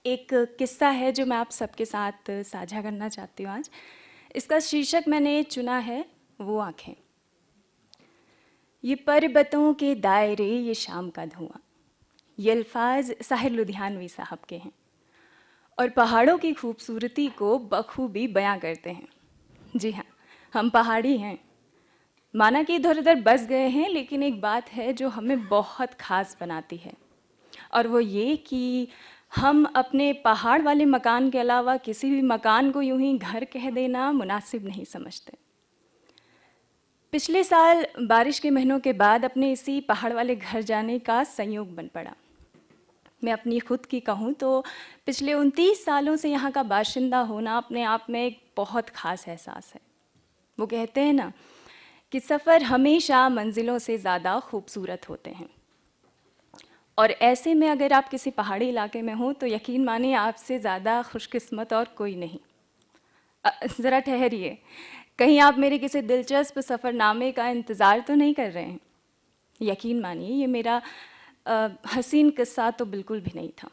एक किस्सा है जो मैं आप सबके साथ साझा करना चाहती हूँ आज। इसका शीर्षक मैंने चुना है वो आँखें। ये पर्वतों के दायरे, ये शाम का धुआं, ये अल्फाज साहिर लुधियानवी साहब के हैं और पहाड़ों की खूबसूरती को बखूबी बयां करते हैं। जी हाँ, हम पहाड़ी हैं। माना कि इधर उधर बस गए हैं, लेकिन एक बात है जो हमें बहुत ख़ास बनाती है, और वो ये कि हम अपने पहाड़ वाले मकान के अलावा किसी भी मकान को यूं ही घर कह देना मुनासिब नहीं समझते। पिछले साल बारिश के महीनों के बाद अपने इसी पहाड़ वाले घर जाने का संयोग बन पड़ा। मैं अपनी खुद की कहूँ तो पिछले 29 सालों से यहाँ का बाशिंदा होना अपने आप में एक बहुत ख़ास एहसास है। वो कहते हैं ना कि सफ़र हमेशा मंजिलों से ज़्यादा खूबसूरत होते हैं, और ऐसे में अगर आप किसी पहाड़ी इलाके में हो तो यकीन मानिए आपसे ज़्यादा खुशकिस्मत और कोई नहीं। ज़रा ठहरिए, कहीं आप मेरे किसी दिलचस्प सफ़रनामे का इंतज़ार तो नहीं कर रहे हैं? यकीन मानिए ये मेरा हसीन किस्सा तो बिल्कुल भी नहीं था।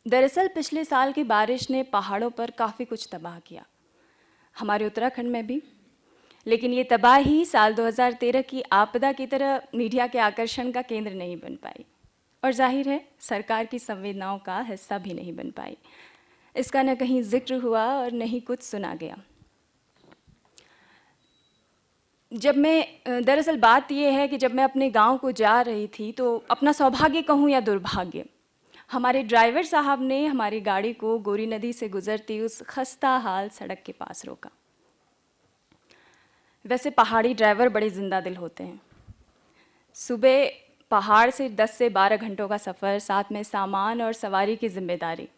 दरअसल पिछले साल की बारिश ने पहाड़ों पर काफ़ी कुछ तबाह किया, हमारे उत्तराखंड में भी। लेकिन ये तबाही साल 2013 की आपदा की तरह मीडिया के आकर्षण का केंद्र नहीं बन पाई, और जाहिर है सरकार की संवेदनाओं का हिस्सा भी नहीं बन पाई। इसका न कहीं जिक्र हुआ और न ही कुछ सुना गया। दरअसल बात यह है कि जब मैं अपने गांव को जा रही थी तो अपना सौभाग्य कहूँ या दुर्भाग्य, हमारे ड्राइवर साहब ने हमारी गाड़ी को गोरी नदी से गुजरती उस खस्ता हाल सड़क के पास रोका। वैसे पहाड़ी ड्राइवर बड़े जिंदा दिल होते हैं। सुबह पहाड़ से 10 से 12 घंटों का सफ़र, साथ में सामान और सवारी की जिम्मेदारी,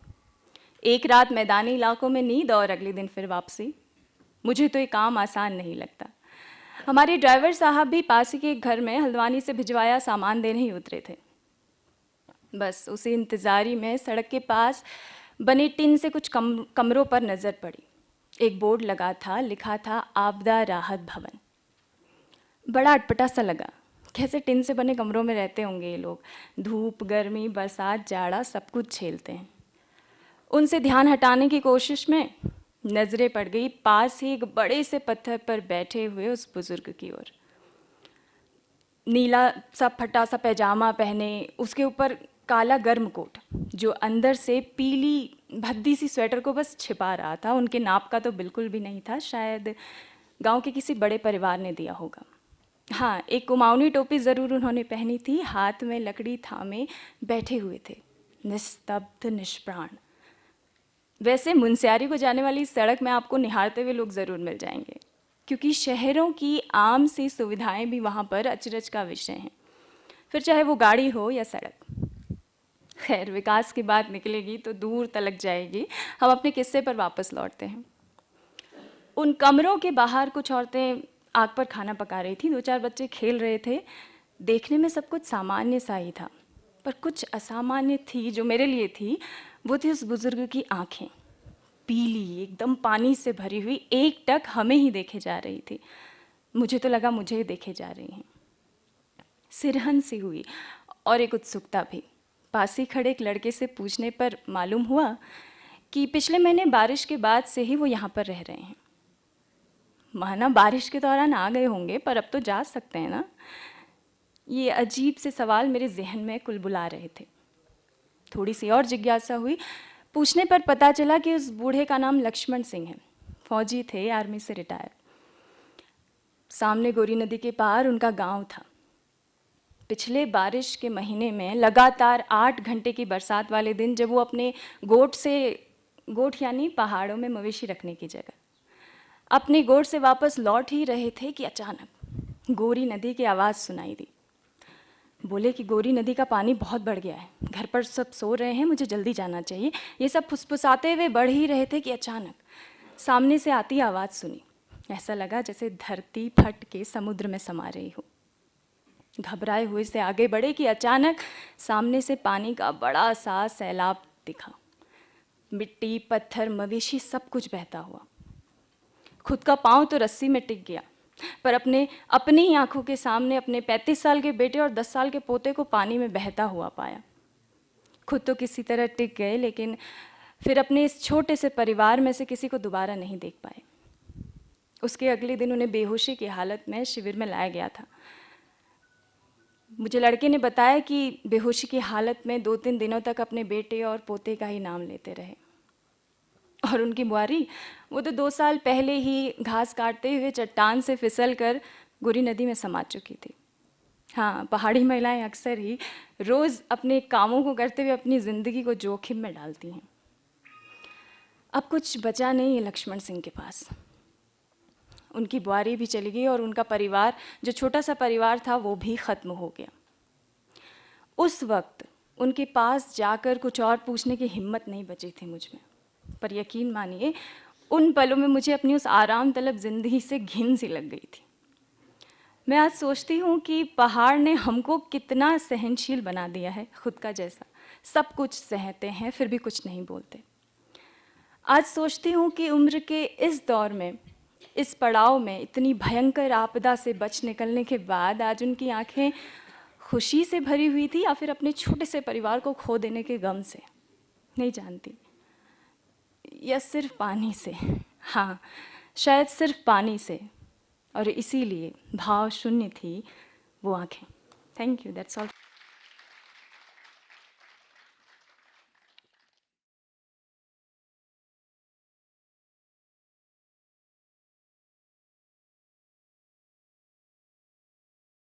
एक रात मैदानी इलाकों में नींद और अगले दिन फिर वापसी। मुझे तो ये काम आसान नहीं लगता। हमारे ड्राइवर साहब भी पास ही के एक घर में हल्द्वानी से भिजवाया सामान देने ही उतरे थे। बस उसी इंतज़ारी में सड़क के पास बने टिन से कुछ कमरों पर नज़र पड़ी। एक बोर्ड लगा था, लिखा था आपदा राहत भवन। बड़ा अटपटा सा लगा, कैसे टिन से बने कमरों में रहते होंगे ये लोग। धूप, गर्मी, बरसात, जाड़ा सब कुछ झेलते हैं। उनसे ध्यान हटाने की कोशिश में नज़रें पड़ गई पास ही एक बड़े से पत्थर पर बैठे हुए उस बुज़ुर्ग की ओर। नीला सा फटा सा पैजामा पहने, उसके ऊपर काला गर्म कोट जो अंदर से पीली भद्दी सी स्वेटर को बस छिपा रहा था। उनके नाप का तो बिल्कुल भी नहीं था, शायद गांव के किसी बड़े परिवार ने दिया होगा। हाँ, एक कुमाऊनी टोपी ज़रूर उन्होंने पहनी थी, हाथ में लकड़ी थामे बैठे हुए थे, निस्तब्ध, निष्प्राण। वैसे मुनस्यारी को जाने वाली सड़क में आपको निहारते हुए लोग ज़रूर मिल जाएंगे, क्योंकि शहरों की आम सी सुविधाएं भी वहाँ पर अचरज का विषय हैं, फिर चाहे वो गाड़ी हो या सड़क। खैर, विकास की बात निकलेगी तो दूर तलक जाएगी। हम अपने किस्से पर वापस लौटते हैं। उन कमरों के बाहर कुछ औरतें आग पर खाना पका रही थी, 2-4 बच्चे खेल रहे थे। देखने में सब कुछ सामान्य सा ही था, पर कुछ असामान्य थी जो मेरे लिए थी। वो थी उस बुजुर्ग की आंखें, पीली, एकदम पानी से भरी हुई, एक टक हमें ही देखे जा रही थी। मुझे तो लगा मुझे ही देखे जा रही हैं। सिरहन सी हुई और एक उत्सुकता भी। पास ही खड़े एक लड़के से पूछने पर मालूम हुआ कि पिछले महीने बारिश के बाद से ही वो यहाँ पर रह रहे हैं। माना बारिश के दौरान आ गए होंगे, पर अब तो जा सकते हैं ना। ये अजीब से सवाल मेरे जहन में कुलबुला रहे थे। थोड़ी सी और जिज्ञासा हुई। पूछने पर पता चला कि उस बूढ़े का नाम लक्ष्मण सिंह है, फौजी थे, आर्मी से रिटायर। सामने गोरी नदी के पार उनका गांव था। पिछले बारिश के महीने में लगातार 8 घंटे की बरसात वाले दिन, जब वो अपने गोठ यानी पहाड़ों में मवेशी रखने की जगह अपने गोठ से वापस लौट ही रहे थे कि अचानक गोरी नदी की आवाज़ सुनाई दी। बोले कि गोरी नदी का पानी बहुत बढ़ गया है, घर पर सब सो रहे हैं, मुझे जल्दी जाना चाहिए। ये सब फुसफुसाते हुए बढ़ ही रहे थे कि अचानक सामने से आती आवाज़ सुनी। ऐसा लगा जैसे धरती फट के समुद्र में समा रही हो। घबराए हुए से आगे बढ़े कि अचानक सामने से पानी का बड़ा सा सैलाब दिखा। मिट्टी, पत्थर, मवेशी सब कुछ बहता हुआ। खुद का पाँव तो रस्सी में टिक गया, पर अपनी ही आंखों के सामने अपने 35 साल के बेटे और 10 साल के पोते को पानी में बहता हुआ पाया। खुद तो किसी तरह टिक गए, लेकिन फिर अपने इस छोटे से परिवार में से किसी को दोबारा नहीं देख पाए। उसके अगले दिन उन्हें बेहोशी की हालत में शिविर में लाया गया था। मुझे लड़के ने बताया कि बेहोशी की हालत में 2-3 दिनों तक अपने बेटे और पोते का ही नाम लेते रहे। और उनकी बुआरी, वो तो 2 साल पहले ही घास काटते हुए चट्टान से फिसल कर गुरी नदी में समा चुकी थी। हाँ, पहाड़ी महिलाएं अक्सर ही रोज़ अपने कामों को करते हुए अपनी ज़िंदगी को जोखिम में डालती हैं। अब कुछ बचा नहीं है लक्ष्मण सिंह के पास। उनकी बुआरी भी चली गई और उनका परिवार, जो छोटा सा परिवार था, वो भी ख़त्म हो गया। उस वक्त उनके पास जाकर कुछ और पूछने की हिम्मत नहीं बची थी मुझ में। पर यकीन मानिए, उन पलों में मुझे अपनी उस आराम तलब ज़िंदगी से घिन सी लग गई थी। मैं आज सोचती हूँ कि पहाड़ ने हमको कितना सहनशील बना दिया है, खुद का जैसा। सब कुछ सहते हैं फिर भी कुछ नहीं बोलते। आज सोचती हूँ कि उम्र के इस दौर में, इस पड़ाव में, इतनी भयंकर आपदा से बच निकलने के बाद आज उनकी आंखें खुशी से भरी हुई थी या फिर अपने छोटे से परिवार को खो देने के गम से, नहीं जानती। या सिर्फ पानी से, हाँ शायद सिर्फ पानी से, और इसीलिए भाव शून्य थी वो आंखें। Thank you, that's all.